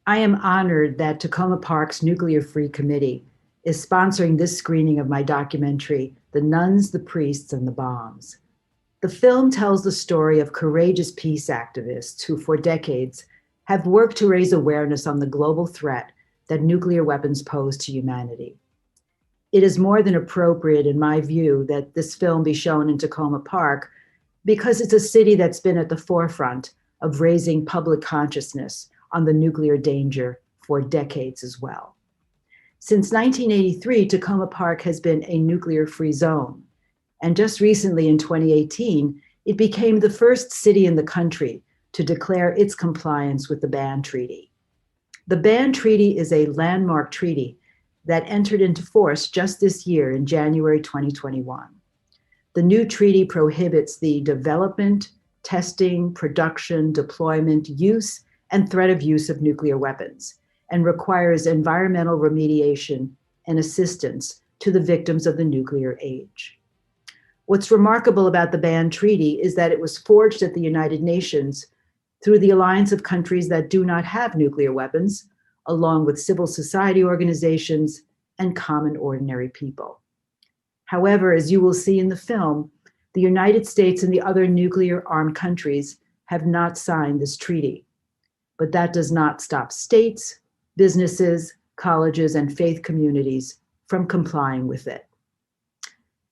I am honored that Takoma Park's Nuclear Free Committee is sponsoring this screening of my documentary, The Nuns, the Priests, and the Bombs. The film tells the story of courageous peace activists who, for decades, have worked to raise awareness on the global threat that nuclear weapons pose to humanity. It is more than appropriate, in my view, that this film be shown in Takoma Park because it's a city that's been at the forefront of raising public consciousness on the nuclear danger for decades as well. Since 1983, Takoma Park has been a nuclear-free zone. And just recently in 2018, it became the first city in the country to declare its compliance with the Ban Treaty. The Ban Treaty is a landmark treaty that entered into force just this year in January 2021. The new treaty prohibits the development, testing, production, deployment, use, and threat of use of nuclear weapons, and requires environmental remediation and assistance to the victims of the nuclear age. What's remarkable about the Ban Treaty is that it was forged at the United Nations through the alliance of countries that do not have nuclear weapons, along with civil society organizations and common ordinary people. However, as you will see in the film, the United States and the other nuclear-armed countries have not signed this treaty. But that does not stop states, businesses, colleges, and faith communities from complying with it.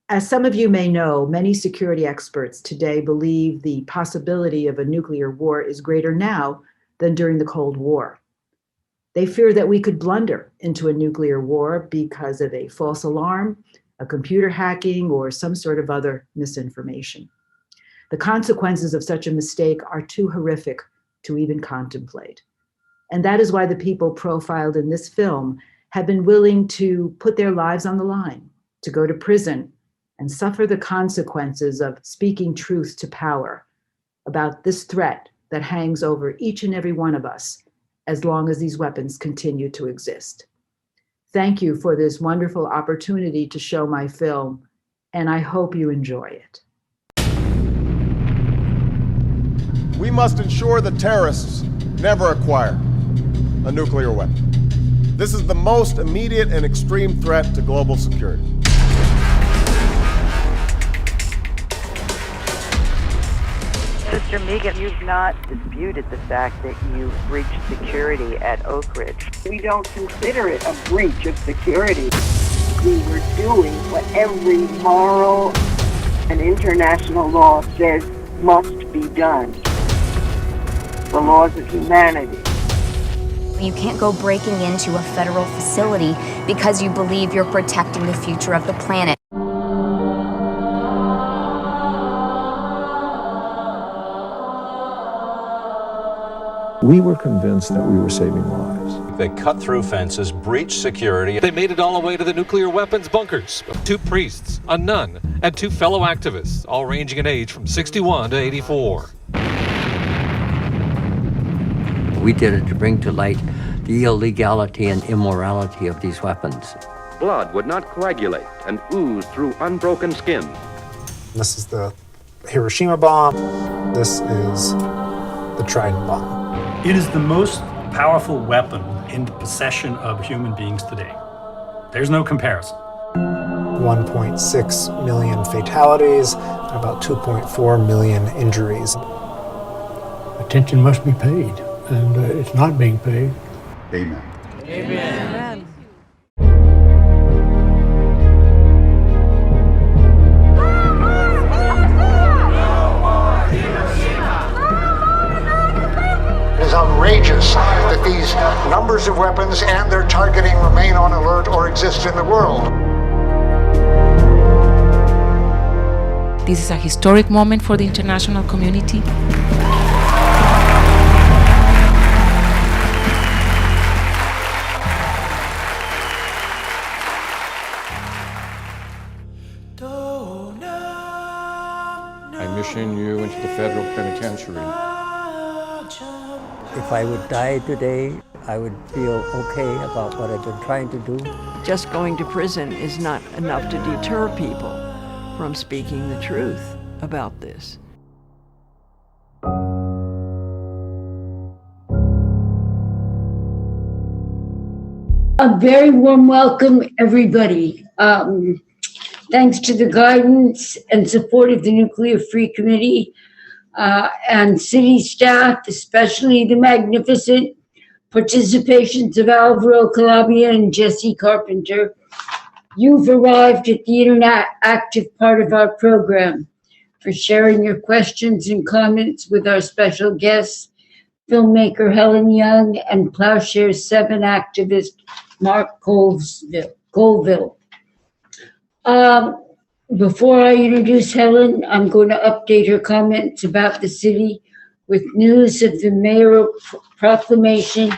As some of you may know, many security experts today believe the possibility of a nuclear war is greater now than during the Cold War. They fear that we could blunder into a nuclear war because of a false alarm, a computer hacking, or some sort of other misinformation. The consequences of such a mistake are too horrific to even contemplate. And that is why the people profiled in this film have been willing to put their lives on the line, to go to prison, and suffer the consequences of speaking truth to power about this threat that hangs over each and every one of us as long as these weapons continue to exist. Thank you for this wonderful opportunity to show my film, and I hope you enjoy it. We must ensure that terrorists never acquire a nuclear weapon. This is the most immediate and extreme threat to global security. Mr. Megan, you've not disputed the fact that you breached security at Oak Ridge. We don't consider it a breach of security. We were doing what every moral and international law says must be done. The laws of humanity. You can't go breaking into a federal facility because you believe you're protecting the future of the planet. We were convinced that we were saving lives. They cut through fences, breached security. They made it all the way to the nuclear weapons bunkers. 2 priests, a nun, and 2 fellow activists, all ranging in age from 61 to 84. We did it to bring to light the illegality and immorality of these weapons. Blood would not coagulate and ooze through unbroken skin. This is the Hiroshima bomb. This is the Trident bomb. It is the most powerful weapon in the possession of human beings today. There's no comparison. 1.6 million fatalities, and about 2.4 million injuries. Attention must be paid, and it's not being paid. Amen. Amen. It is outrageous that these numbers of weapons and their targeting remain on alert or exist in the world. This is a historic moment for the international community. I mission you into the federal penitentiary. If I would die today, I would feel okay about what I've been trying to do. Just going to prison is not enough to deter people from speaking the truth about this. A very warm welcome, everybody. Thanks to the guidance and support of the Nuclear Free Committee and city staff, especially the magnificent participations of Alvaro Calabria and Jesse Carpenter, you've arrived at the interactive part of our program. For sharing your questions and comments with our special guests, filmmaker Helen Young and Plowshare 7 activist Mark Colville. Before I introduce Helen, I'm going to update her comments about the city with news of the mayoral proclamation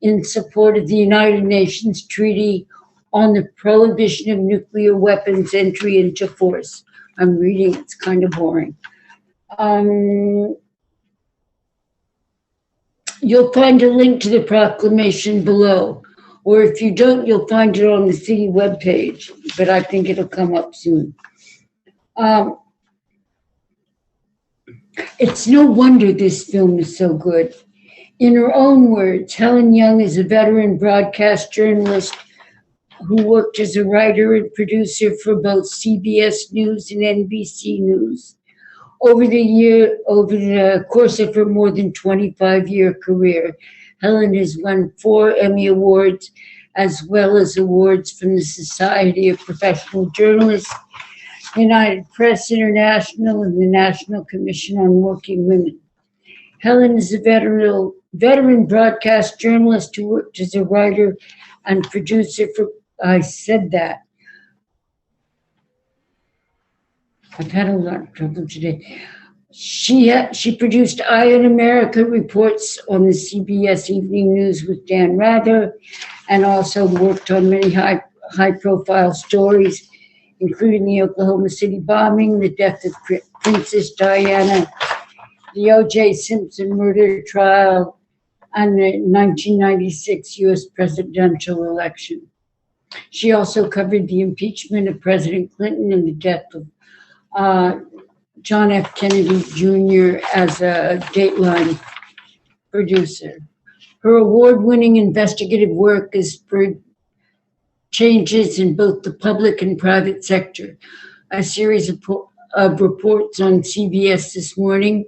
in support of the United Nations Treaty on the Prohibition of Nuclear Weapons Entry into Force. I'm reading, it's kind of boring. You'll find a link to the proclamation below, or if you don't, you'll find it on the city webpage, but I think it'll come up soon. It's no wonder this film is so good. In her own words, Helen Young is a veteran broadcast journalist who worked as a writer and producer for both CBS News and NBC News. Over the course of her more than 25-year career, Helen has won 4 Emmy Awards, as well as awards from the Society of Professional Journalists, United Press International, and the National Commission on Working Women. Helen is a veteran broadcast journalist who worked as a writer and producer for, I said that. I've had a lot of trouble today. She produced Eye on America reports on the CBS Evening News with Dan Rather, and also worked on many high-profile stories, including the Oklahoma City bombing, the death of Princess Diana, the O.J. Simpson murder trial, and the 1996 U.S. presidential election. She also covered the impeachment of President Clinton and the death of John F. Kennedy Jr. as a Dateline producer. Her award-winning investigative work has spurred changes in both the public and private sector. A series of reports on CBS This Morning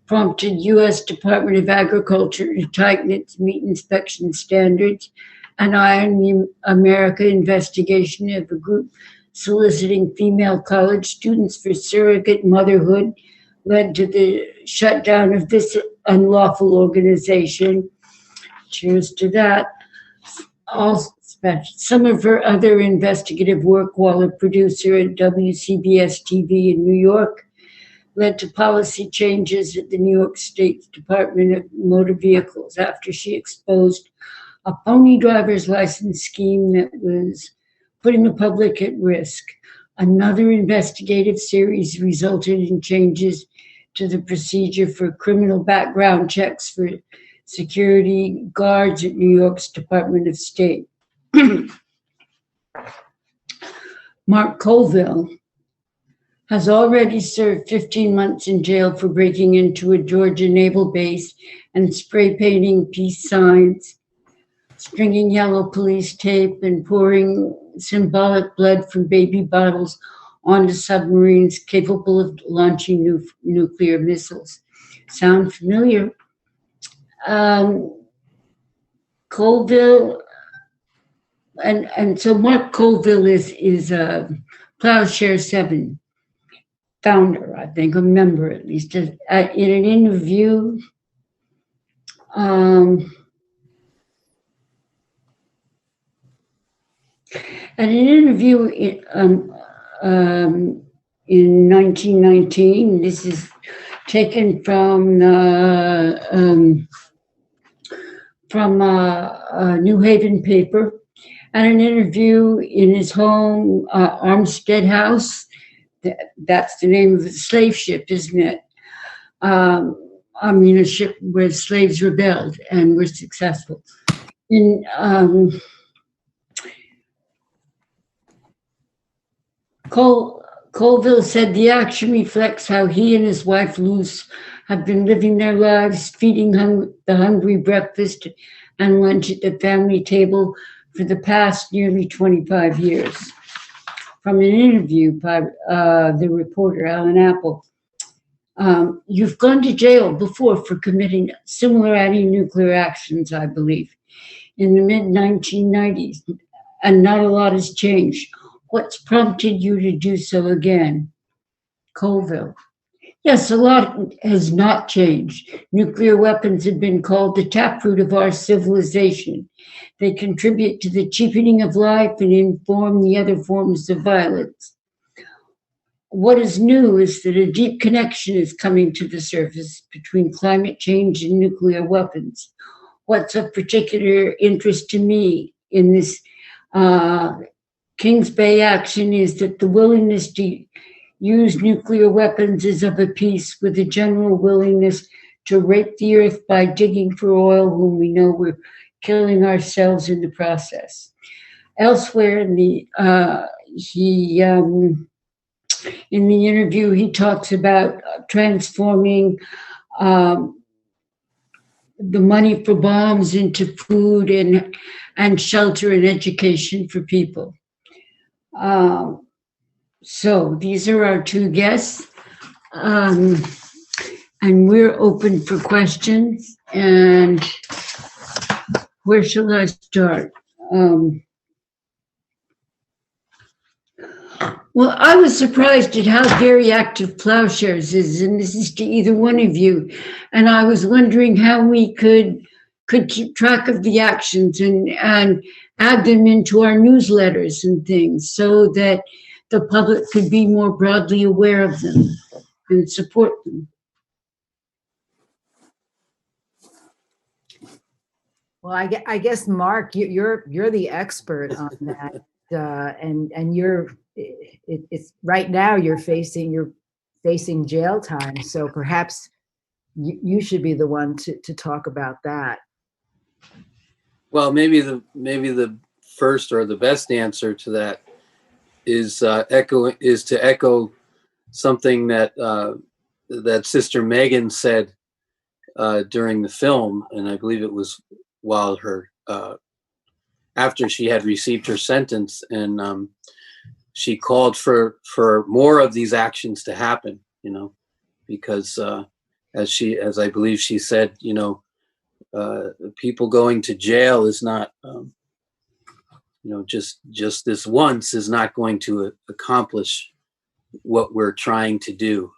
prompted U.S. Department of Agriculture to tighten its meat inspection standards. An Eye on America investigation of a group soliciting female college students for surrogate motherhood led to the shutdown of this unlawful organization. Cheers to that. Some of her other investigative work while a producer at WCBS TV in New York led to policy changes at the New York State Department of Motor Vehicles after she exposed a pony driver's license scheme that was putting the public at risk. Another investigative series resulted in changes to the procedure for criminal background checks for security guards at New York's Department of State. Mark Colville has already served 15 months in jail for breaking into a Georgia naval base and spray painting peace signs, stringing yellow police tape, and pouring symbolic blood from baby bottles onto submarines capable of launching nuclear missiles. Sound familiar? Colville, and so Mark Colville is Plowshare 7 founder, I think, a member at least. In an interview, in 1919, this is taken from a New Haven paper, and an interview in his home, Armstead House. That's the name of the slave ship, isn't it? A ship where slaves rebelled and were successful. Colville said the action reflects how he and his wife Luce have been living their lives, feeding the hungry breakfast and lunch at the family table for the past nearly 25 years. From an interview by the reporter Alan Apple, you've gone to jail before for committing similar anti-nuclear actions, I believe, in the mid-1990s, and not a lot has changed. What's prompted you to do so again? Colville. Yes, a lot has not changed. Nuclear weapons have been called the taproot of our civilization. They contribute to the cheapening of life and inform the other forms of violence. What is new is that a deep connection is coming to the surface between climate change and nuclear weapons. What's of particular interest to me in this Kings Bay action is that the willingness to use nuclear weapons is of a piece with the general willingness to rape the earth by digging for oil when we know we're killing ourselves in the process. Elsewhere in the interview, he talks about transforming the money for bombs into food and shelter and education for people. So these are our two guests, and we're open for questions. And where shall I start? Well, I was surprised at how very active Plowshares is, and this is to either one of you. And I was wondering how we could keep track of the actions and add them into our newsletters and things so that the public could be more broadly aware of them and support them. Well, I guess Mark, you're the expert on that, and it's right now you're facing jail time, so perhaps you should be the one to talk about that. Well, maybe the first or the best answer to that is to echo something that Sister Megan said during the film, and I believe it was while after she had received her sentence, and she called for more of these actions to happen, because as I believe she said, people going to jail is not, just this once is not going to accomplish what we're trying to do,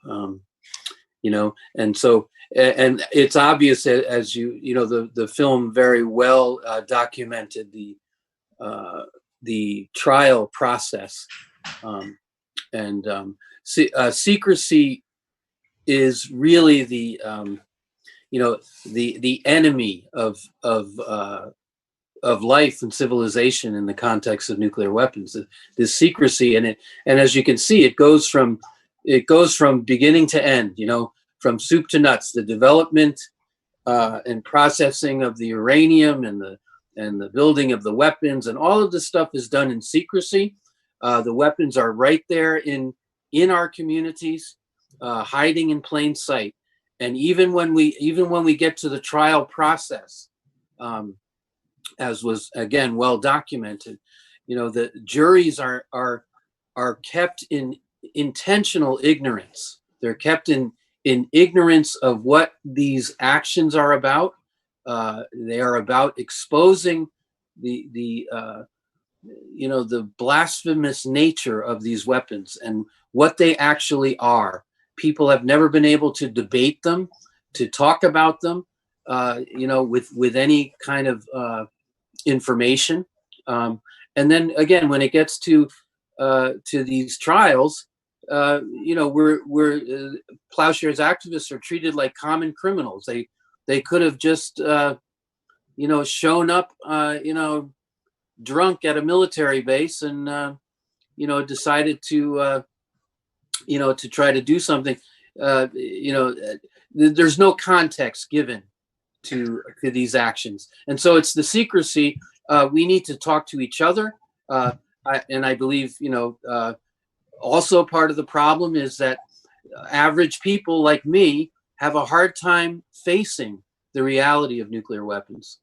and so, and it's obvious as the film very well documented the trial process, and secrecy is really the enemy of life and civilization in the context of nuclear weapons. This secrecy, and as you can see, it goes from beginning to end. From soup to nuts, the development and processing of the uranium and the building of the weapons, and all of this stuff is done in secrecy. The weapons are right there in our communities, hiding in plain sight. And even when we get to the trial process, as was again well documented, the juries are kept in intentional ignorance. They're kept in ignorance of what these actions are about. They are about exposing the blasphemous nature of these weapons and what they actually are. People have never been able to debate them, to talk about them, with any kind of information. And then again, when it gets to these trials, we're Plowshares activists are treated like common criminals. They could have just shown up drunk at a military base and decided to try to do something. There's no context given to these actions, and so it's the secrecy. We need to talk to each other, and I believe also part of the problem is that average people like me have a hard time facing the reality of nuclear weapons,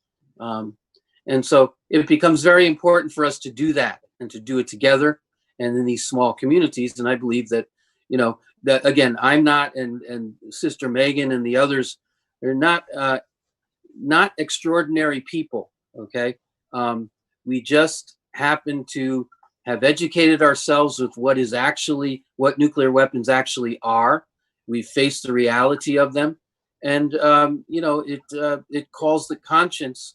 And so it becomes very important for us to do that and to do it together and in these small communities. And I believe that, that again, I'm not, and Sister Megan and the others, they're not extraordinary people. Okay. We just happen to have educated ourselves with what nuclear weapons actually are. We face the reality of them. And, it calls the conscience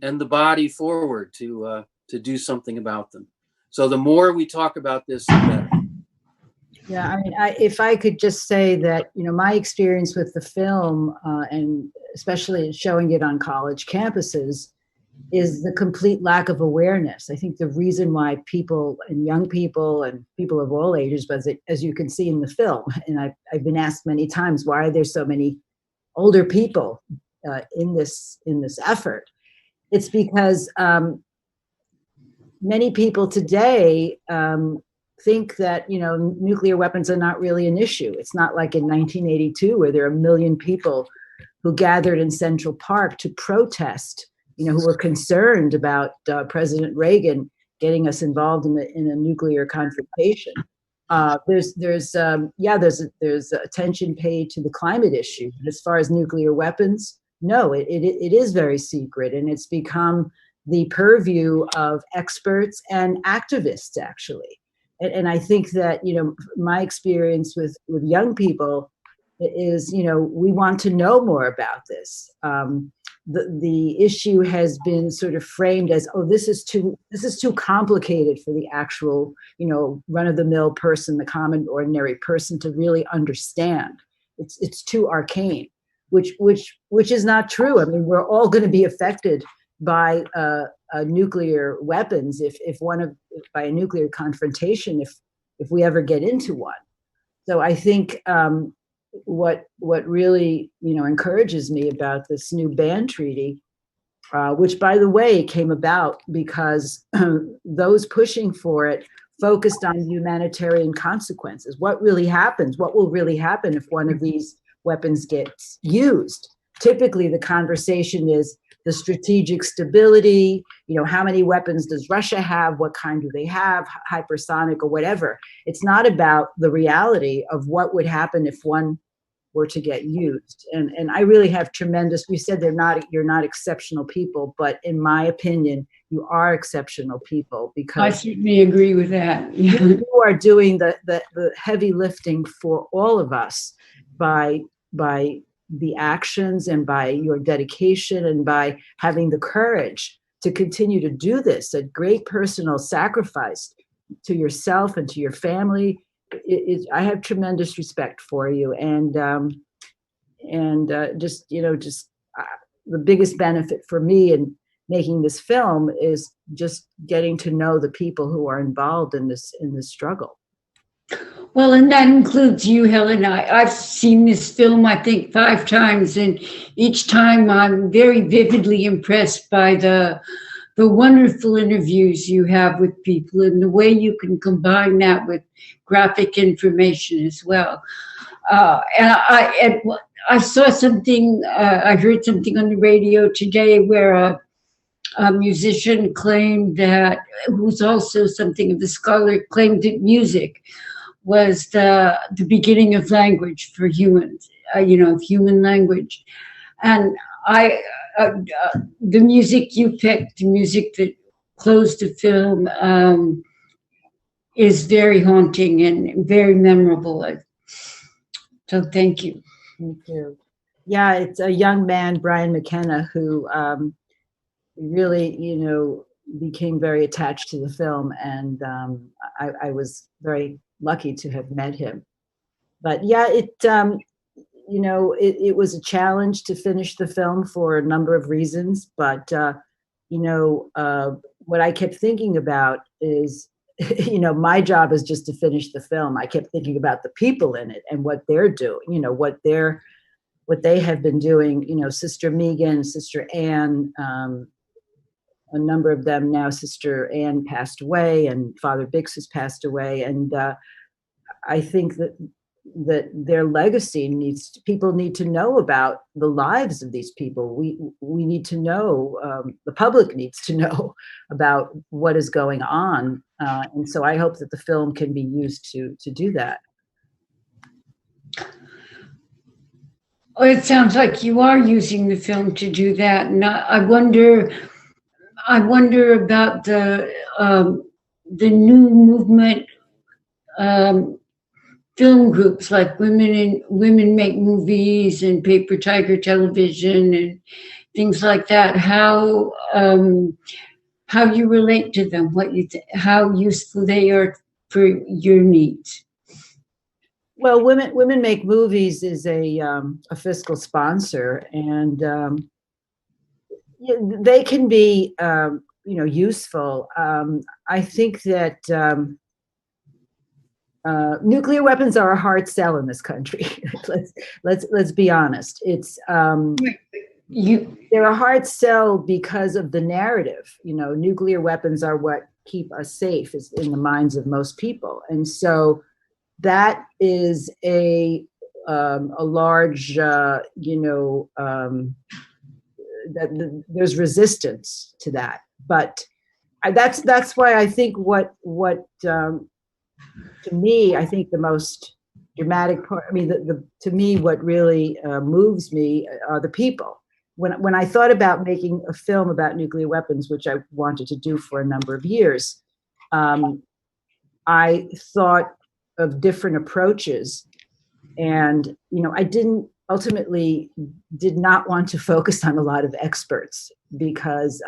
and the body forward to do something about them. So the more we talk about this, the better. Yeah, I mean, if I could just say that, my experience with the film, and especially showing it on college campuses, is the complete lack of awareness. I think the reason why people and young people and people of all ages, but as you can see in the film, and I've been asked many times, why are there so many older people in this effort? It's because many people today think that nuclear weapons are not really an issue. It's not like in 1982 where there are 1 million people who gathered in Central Park to protest, who were concerned about President Reagan getting us involved in a nuclear confrontation. There's attention paid to the climate issue, but as far as nuclear weapons, no, it is very secret, and it's become the purview of experts and activists, actually. And I think that, my experience with young people is, we want to know more about this. The issue has been sort of framed as, oh, this is too complicated for the actual, run-of-the-mill person, the common ordinary person, to really understand. It's too arcane, which is not true. I mean, we're all going to be affected by nuclear weapons by a nuclear confrontation if we ever get into one. So I think what really encourages me about this new ban treaty, which by the way came about because those pushing for it focused on humanitarian consequences. What really happens? What will really happen if one of these weapons gets used? Typically, the conversation is the strategic stability, how many weapons does Russia have? What kind do they have? Hypersonic or whatever. It's not about the reality of what would happen if one were to get used. And I really have you said you're not exceptional people, but in my opinion, you are exceptional people, because I certainly agree with that. You are doing the heavy lifting for all of us by the actions and by your dedication and by having the courage to continue to do this at great personal sacrifice to yourself and to your family. I have tremendous respect for you, and the biggest benefit for me in making this film is just getting to know the people who are involved in this struggle. Well, and that includes you, Helen. I've seen this film, I think, 5 times, and each time I'm very vividly impressed by the wonderful interviews you have with people and the way you can combine that with graphic information as well. And I saw something, I heard something on the radio today where a musician claimed that, who's also something of a scholar, claimed that music was the beginning of language for humans, human language. And the music you picked, the music that closed the film, is very haunting and very memorable. So thank you. Thank you. Yeah, it's a young man, Brian McKenna, who really, became very attached to the film, and I was very lucky to have met him. But yeah, it was a challenge to finish the film for a number of reasons. But what I kept thinking about is, my job is just to finish the film. I kept thinking about the people in it and what they're doing, what they have been doing. Sister Megan, Sister Anne. A number of them now. Sister Anne passed away, and Father Bix has passed away, and I think that that their legacy people need to know about the lives of these people. We need to know, the public needs to know about what is going on. And so I hope that the film can be used to do that. Oh, it sounds like you are using the film to do that. And I wonder about the new movement, film groups like Women Make Movies and Paper Tiger Television and things like that. How you relate to them, how useful they are for your needs. Well, Women Make Movies is a fiscal sponsor, and they can be useful. I think that nuclear weapons are a hard sell in this country. let's be honest. It's they're a hard sell because of the narrative. Nuclear weapons are what keep us safe, is in the minds of most people, and so that is a large, there's resistance to that. But that's why I think what to me, I think the most dramatic part, to me, what really moves me are the people. When I thought about making a film about nuclear weapons, which I wanted to do for a number of years, I thought of different approaches, and I ultimately did not want to focus on a lot of experts, because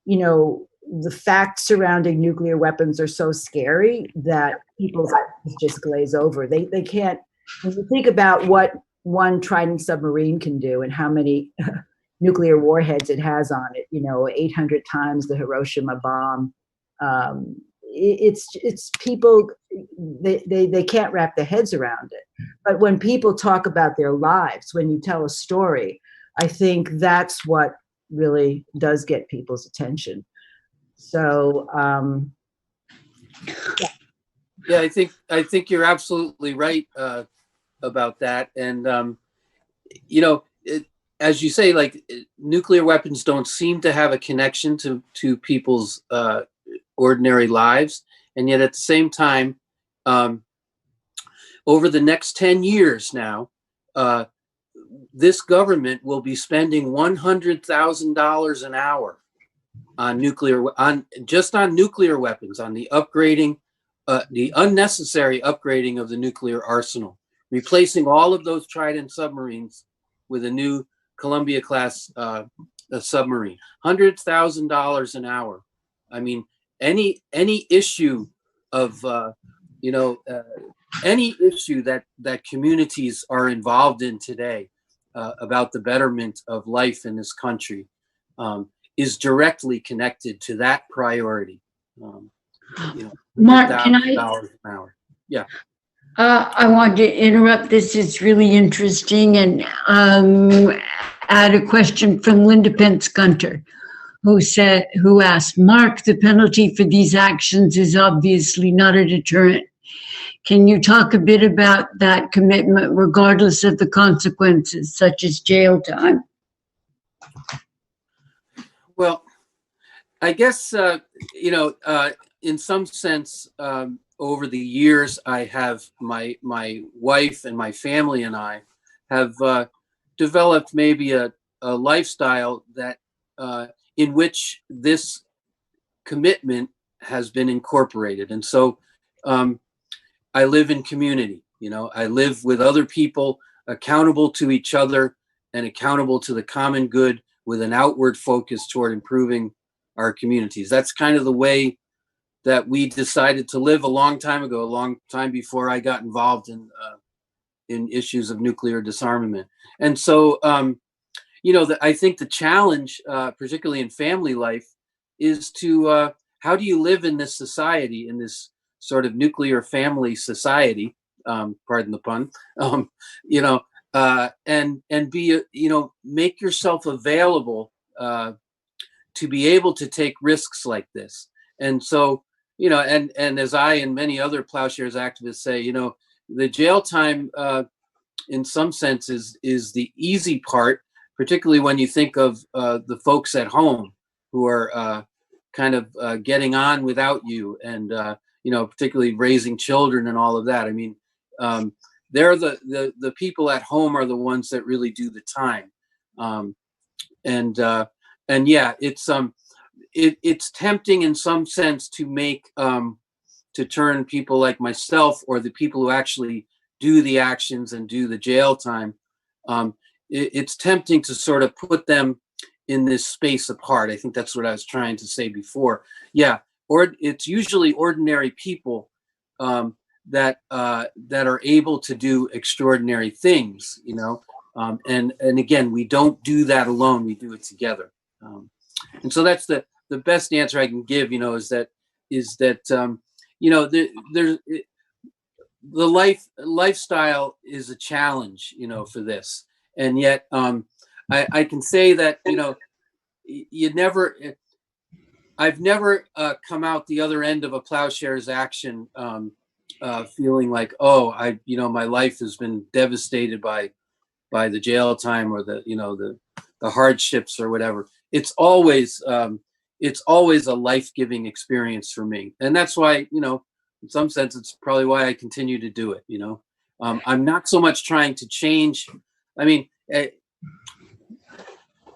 the facts surrounding nuclear weapons are so scary that people's eyes just glaze over. They can't, when you think about what one Trident submarine can do and how many nuclear warheads it has on it, 800 times the Hiroshima bomb. It's people, they can't wrap their heads around it. But when people talk about their lives, when you tell a story, I think that's what really does get people's attention. So yeah, I think you're absolutely right about that. And as you say, like, nuclear weapons don't seem to have a connection to people's ordinary lives, and yet at the same time, over the next 10 years now, this government will be spending $100,000 an hour on nuclear weapons, on the upgrading, the unnecessary upgrading of the nuclear arsenal, replacing all of those Trident submarines with a new Columbia-class submarine. $100,000 an hour. I mean, any issue of any issue that communities are involved in today about the betterment of life in this country is directly connected to that priority. Mark, can I? An hour. Yeah. I wanted to interrupt. This is really interesting, and add a question from Linda Pence Gunter, who asked, Mark, the penalty for these actions is obviously not a deterrent. Can you talk a bit about that commitment, regardless of the consequences, such as jail time? Well, I guess, in some sense, over the years, I have my wife and my family and I have developed maybe a lifestyle that in which this commitment has been incorporated. And so I live in community. I live with other people, accountable to each other and accountable to the common good, with an outward focus toward improving our communities. That's kind of the way that we decided to live a long time ago, a long time before I got involved in issues of nuclear disarmament. And so, I think the challenge, particularly in family life, is to how do you live in this society, in this sort of nuclear family society, pardon the pun, and be, make yourself available to be able to take risks like this. And so, and as I and many other Plowshares activists say, the jail time, in some sense, is the easy part, particularly when you think of the folks at home who are kind of getting on without you, and particularly raising children and all of that. I mean, they're the people at home are the ones that really do the time, and yeah, it's tempting in some sense to make to turn people like myself, or the people who actually do the actions and do the jail time. It's tempting to sort of put them in this space apart. I think that's what I was trying to say before. Yeah, or it's usually ordinary people that are able to do extraordinary things, and again, we don't do that alone. We do it together. And so that's the best answer I can give. Is that the lifestyle is a challenge, for this, and yet I can say that I've never come out the other end of a plowshare's action feeling like, my life has been devastated by the jail time, or the hardships or whatever. It's always a life-giving experience for me, and that's why, in some sense, it's probably why I continue to do it. I'm not so much trying to change. I mean,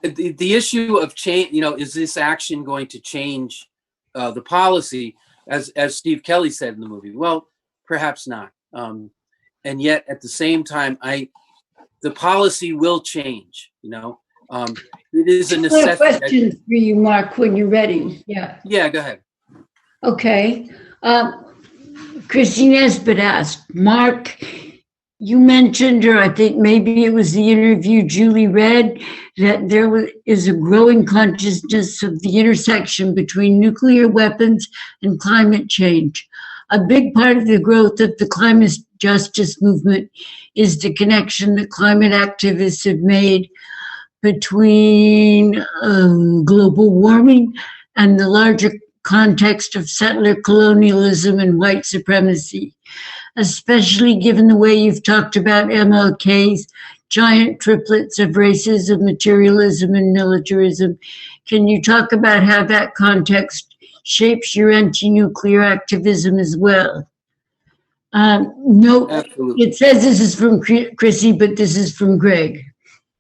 the issue of change, is this action going to change the policy, as Steve Kelly said in the movie? Well, perhaps not. And yet, at the same time, the policy will change. It is a necessity. I have a question for you, Mark, when you're ready. Yeah. Yeah, go ahead. Okay. Christine Nesbitt asked, Mark, you mentioned, or I think maybe it was the interview Julie read, that there is a growing consciousness of the intersection between nuclear weapons and climate change. A big part of the growth of the climate justice movement is the connection that climate activists have made between global warming and the larger context of settler colonialism and white supremacy, especially given the way you've talked about MLK's giant triplets of racism, materialism, and militarism. Can you talk about how that context shapes your anti-nuclear activism as well? No, absolutely. It says this is from Chrissy, but this is from Greg.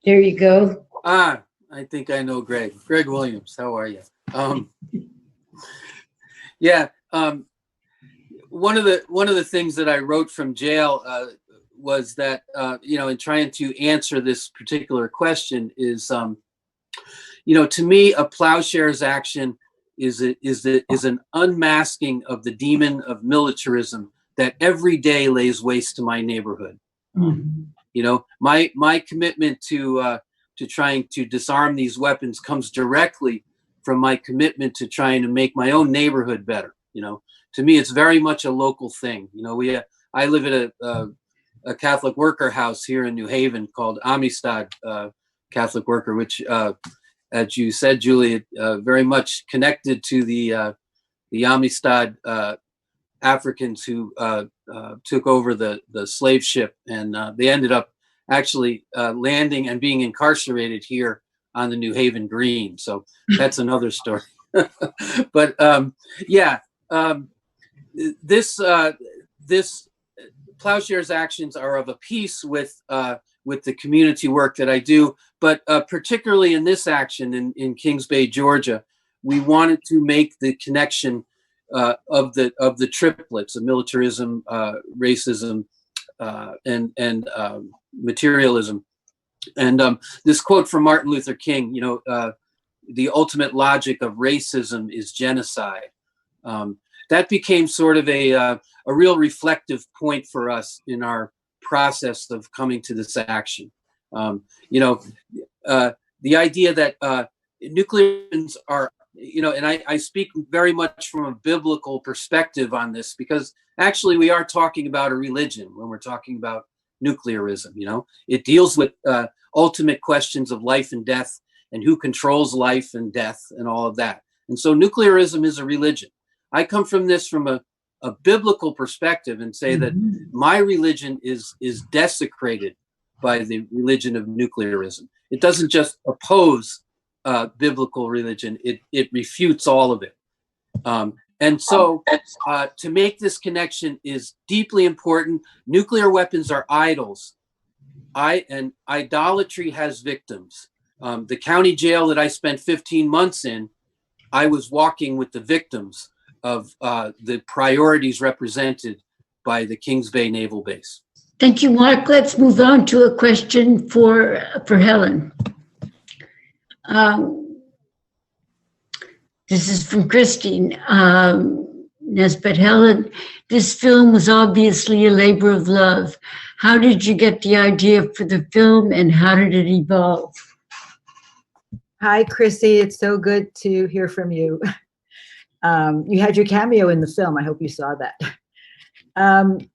There you go. I think I know Greg. Greg Williams, how are you? Yeah. One of the things that I wrote from jail was that in trying to answer this particular question is, to me, a plowshare's action is an unmasking of the demon of militarism that every day lays waste to my neighborhood. Mm-hmm. My commitment to trying to disarm these weapons comes directly from my commitment to trying to make my own neighborhood better. To me, it's very much a local thing. I live at a Catholic worker house here in New Haven called Amistad Catholic Worker, which, as you said, Julie, very much connected to the Amistad Africans who took over the slave ship, and they ended up actually landing and being incarcerated here on the New Haven Green. So that's another story. But this Plowshare's actions are of a piece with the community work that I do, but particularly in this action in Kings Bay, Georgia, we wanted to make the connection of the triplets of militarism, racism, and materialism. And this quote from Martin Luther King, the ultimate logic of racism is genocide. That became sort of a real reflective point for us in our process of coming to this action. The idea that nuclear weapons are, and I speak very much from a biblical perspective on this, because actually we are talking about a religion when we're talking about nuclearism. It deals with ultimate questions of life and death and who controls life and death and all of that. And so nuclearism is a religion. I come from this from a biblical perspective and say that my religion is desecrated by the religion of nuclearism. It doesn't just oppose biblical religion, it refutes all of it. And so to make this connection is deeply important. Nuclear weapons are idols. And idolatry has victims. The county jail that I spent 15 months in, I was walking with the victims of the priorities represented by the Kings Bay Naval Base. Thank you, Mark. Let's move on to a question for Helen. This is from Christine Nesbitt. Helen, this film was obviously a labor of love. How did you get the idea for the film, and how did it evolve? Hi, Chrissy. It's so good to hear from you. You had your cameo in the film. I hope you saw that.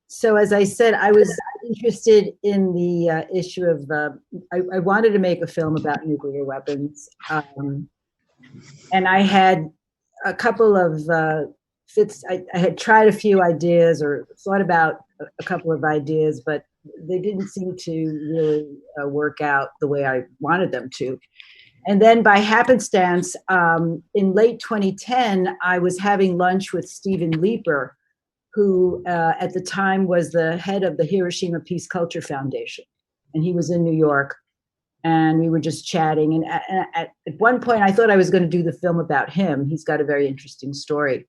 So as I said, I was interested in the issue of, I wanted to make a film about nuclear weapons. And I had a couple of fits. I had tried a few ideas or thought about a couple of ideas, but they didn't seem to really work out the way I wanted them to. And then by happenstance, in late 2010, I was having lunch with Stephen Leeper, who at the time was the head of the Hiroshima Peace Culture Foundation. And he was in New York. And we were just chatting. And at one point, I thought I was going to do the film about him. He's got a very interesting story.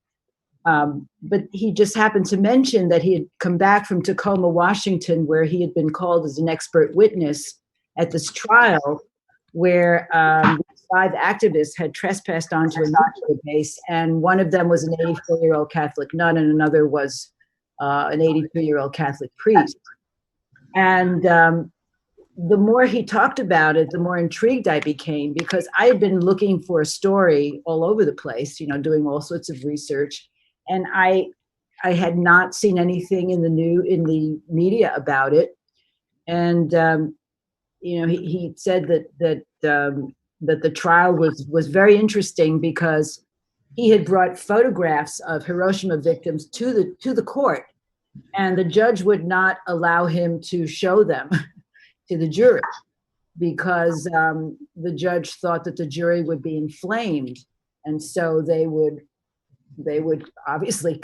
But he just happened to mention that he had come back from Takoma, Washington, where he had been called as an expert witness at this trial where 5 activists had trespassed onto a nuclear base. And one of them was an 84-year-old Catholic nun, and another was an 83-year-old Catholic priest. And the more he talked about it, the more intrigued I became, because I had been looking for a story all over the place, you know, doing all sorts of research. And I had not seen anything in the media about it. And, you know, he said that the trial was very interesting because he had brought photographs of Hiroshima victims to the court, and the judge would not allow him to show them to the jury because the judge thought that the jury would be inflamed, and so they would obviously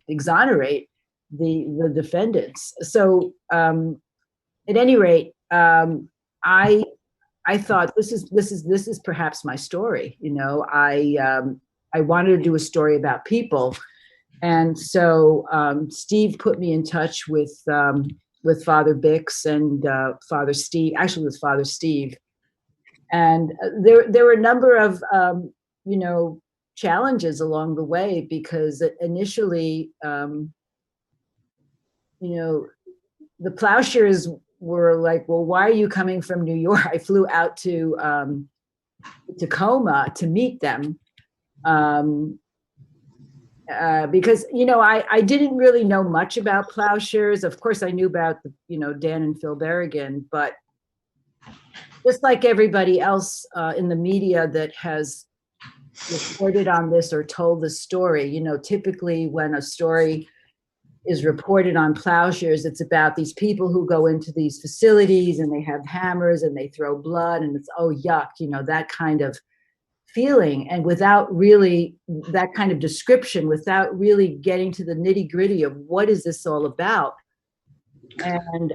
exonerate the defendants. So at any rate, I thought this is perhaps my story. You know, I wanted to do a story about people, and so Steve put me in touch with Father Bix and Father Steve, actually with Father Steve. And there were a number of, you know, challenges along the way, because initially, you know, the Plowshares were like, well, why are you coming from New York? I flew out to Takoma to meet them. Because, you know, I didn't really know much about Plowshares. Of course, I knew about, you know, Dan and Phil Berrigan, but just like everybody else in the media that has reported on this or told this story, you know, typically when a story is reported on Plowshares, it's about these people who go into these facilities and they have hammers and they throw blood and it's, oh, yuck, you know, that kind of feeling. And without really that kind of description, without really getting to the nitty gritty of what is this all about. And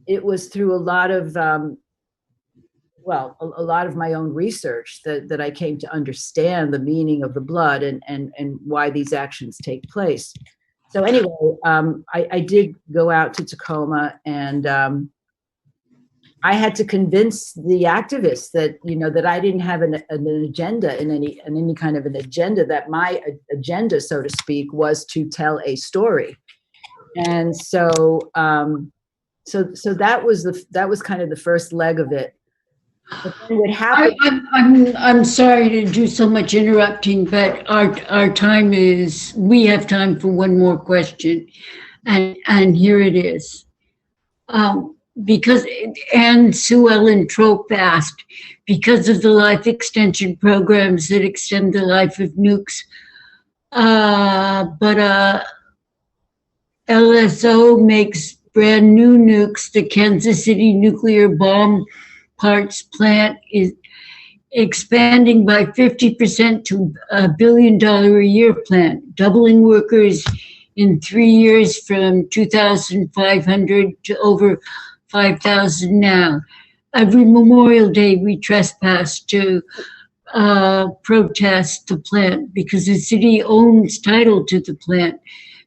it was through a lot of, a lot of my own research that I came to understand the meaning of the blood and why these actions take place. So anyway, I did go out to Takoma, and I had to convince the activists that, you know, that I didn't have an agenda in any kind of an agenda, that my agenda, so to speak, was to tell a story. And so so that was kind of the first leg of it. But then what happened? I'm sorry to do so much interrupting, but our time is, we have time for one more question, and here it is. Because Anne Sue Ellen Trope asked, because of the life extension programs that extend the life of nukes, But LSO makes brand new nukes. The Kansas City nuclear bomb parts plant is expanding by 50% to $1 billion a year plant, doubling workers in 3 years from 2,500 to over 5,000 now. Every Memorial Day, we trespass to protest the plant because the city owns title to the plant.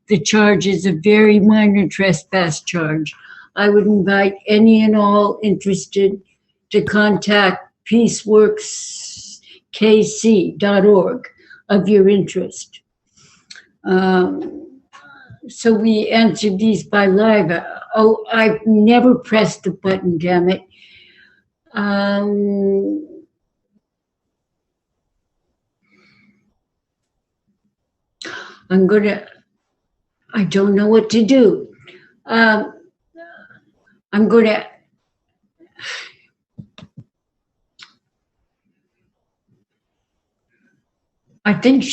The charge is a very minor trespass charge. I would invite any and all interested to contact peaceworkskc.org of your interest. So we answered these by live. Oh, I've never pressed the button, damn it. I don't know what to do. I'm going to, I think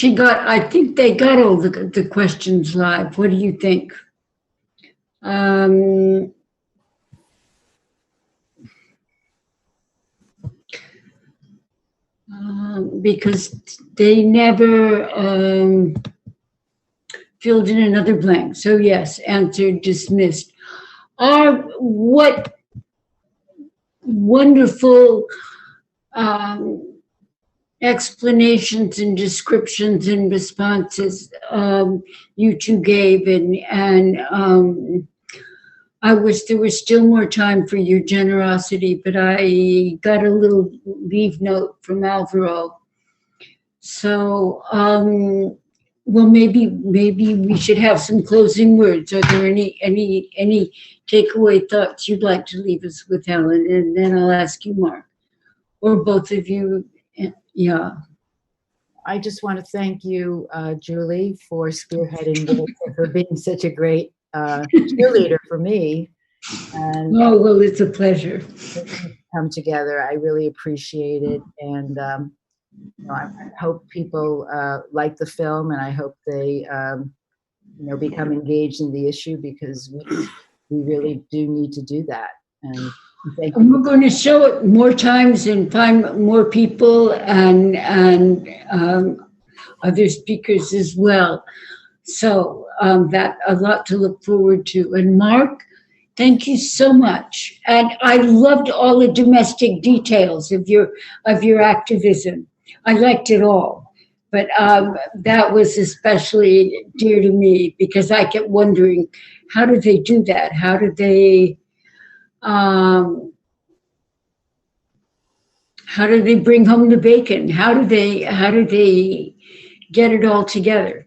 they got all the questions live. What do you think? Because they never filled in another blank. So yes, answered, dismissed. What wonderful explanations and descriptions and responses you two gave, and I wish there was still more time for your generosity, but I got a little leave note from Alvaro. So, well, maybe we should have some closing words. Are there any takeaway thoughts you'd like to leave us with, Helen? And then I'll ask you, Mark, or both of you. Yeah. I just want to thank you, Julie, for spearheading this, for being such a great cheerleader for me. And oh, well, it's a pleasure. Come together. I really appreciate it. And I hope people like the film, and I hope they become engaged in the issue, because we really do need to do that. And we're going to show it more times and find more people and other speakers as well. So that a lot to look forward to. And Mark, thank you so much. And I loved all the domestic details of your activism. I liked it all. But that was especially dear to me, because I kept wondering, how do they do that? How do they bring home the bacon? How do they get it all together?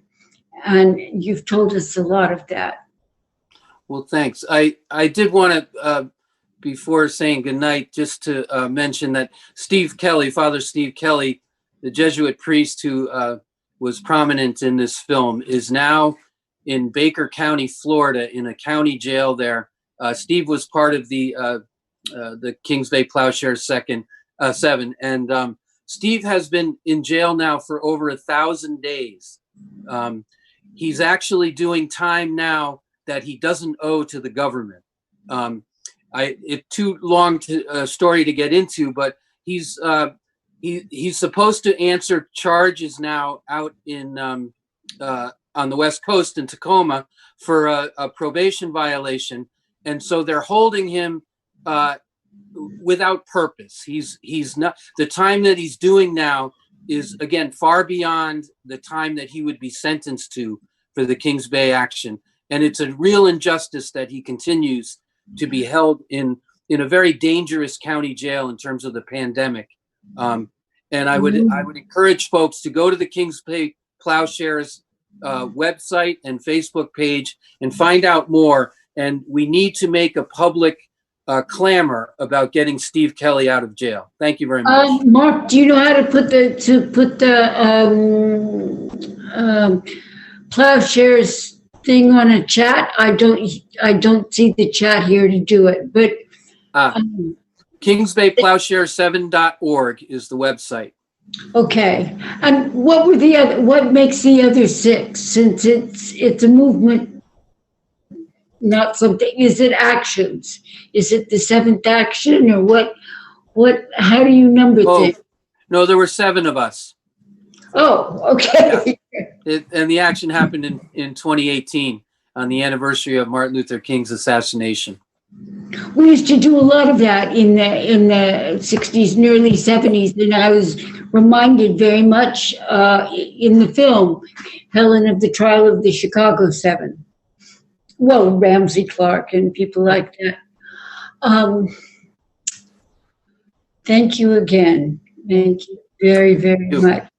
And you've told us a lot of that. Well, thanks. I did want to, before saying goodnight, just to mention that Steve Kelly, Father Steve Kelly, the Jesuit priest who was prominent in this film, is now in Baker County, Florida, in a county jail there. Steve was part of the Kings Bay Plowshares 7, and Steve has been in jail now for over 1,000 days. He's actually doing time now that he doesn't owe to the government. It's too long a story to get into, but he's supposed to answer charges now out in on the West Coast in Takoma for a probation violation. And so they're holding him without purpose. He's not, the time that he's doing now is, again, far beyond the time that he would be sentenced to for the Kings Bay action. And it's a real injustice that he continues to be held in a very dangerous county jail in terms of the pandemic. And I would encourage folks to go to the Kings Bay Plowshares website and Facebook page and find out more. And we need to make a public clamor about getting Steve Kelly out of jail. Thank you very much. Mark, do you know how to put the Plowshares thing on a chat? I don't see the chat here to do it, but KingsBayPlowshare7.org is the website. Okay. And what were the other? What makes the other 6? Since it's a movement, not something. Is it actions? Is it the 7th action, or what? What? How do you number things? No, there were 7 of us. Oh, okay. Yeah. And the action happened in 2018 on the anniversary of Martin Luther King's assassination. We used to do a lot of that in the 60s and early 70s, and I was reminded very much in the film Helen of the Trial of the Chicago 7. Well, Ramsey Clark and people like that. Thank you again. Thank you very, very much.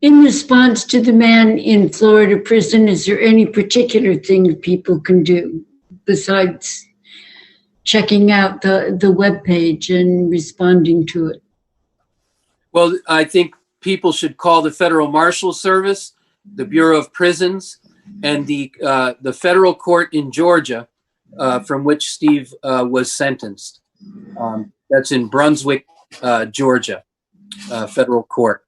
In response to the man in Florida prison, is there any particular thing people can do besides checking out the webpage and responding to it? Well, I think people should call the Federal Marshal Service, the Bureau of Prisons, and the federal court in Georgia, from which Steve was sentenced. That's in Brunswick, Georgia, federal court.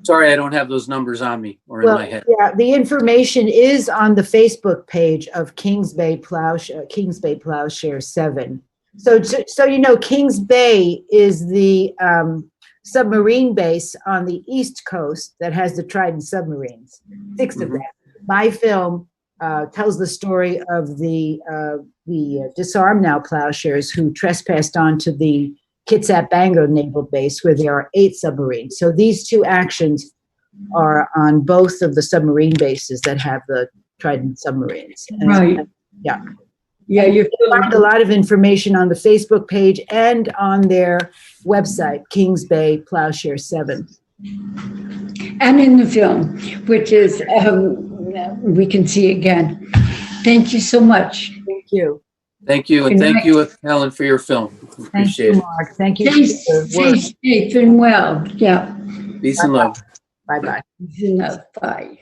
Sorry, I don't have those numbers on me or in my head. Yeah, the information is on the Facebook page of Kings Bay Plowshare 7. So you know, Kings Bay is the submarine base on the East Coast that has the Trident submarines, 6 of them. My film tells the story of the disarmed now plowshares who trespassed onto the Kitsap Bangor Naval Base, where there are 8 submarines. So these 2 actions are on both of the submarine bases that have the Trident submarines. Right. Yeah. Yeah, you find a lot of information on the Facebook page and on their website, Kings Bay Plowshare 7. And in the film, which is, we can see again. Thank you so much. Thank you. Thank you, and thank you, Helen, for your film. Appreciate it. Mark. Thank you. Stay safe and well. Yeah. Peace and love. Bye-bye. Peace and love. Bye.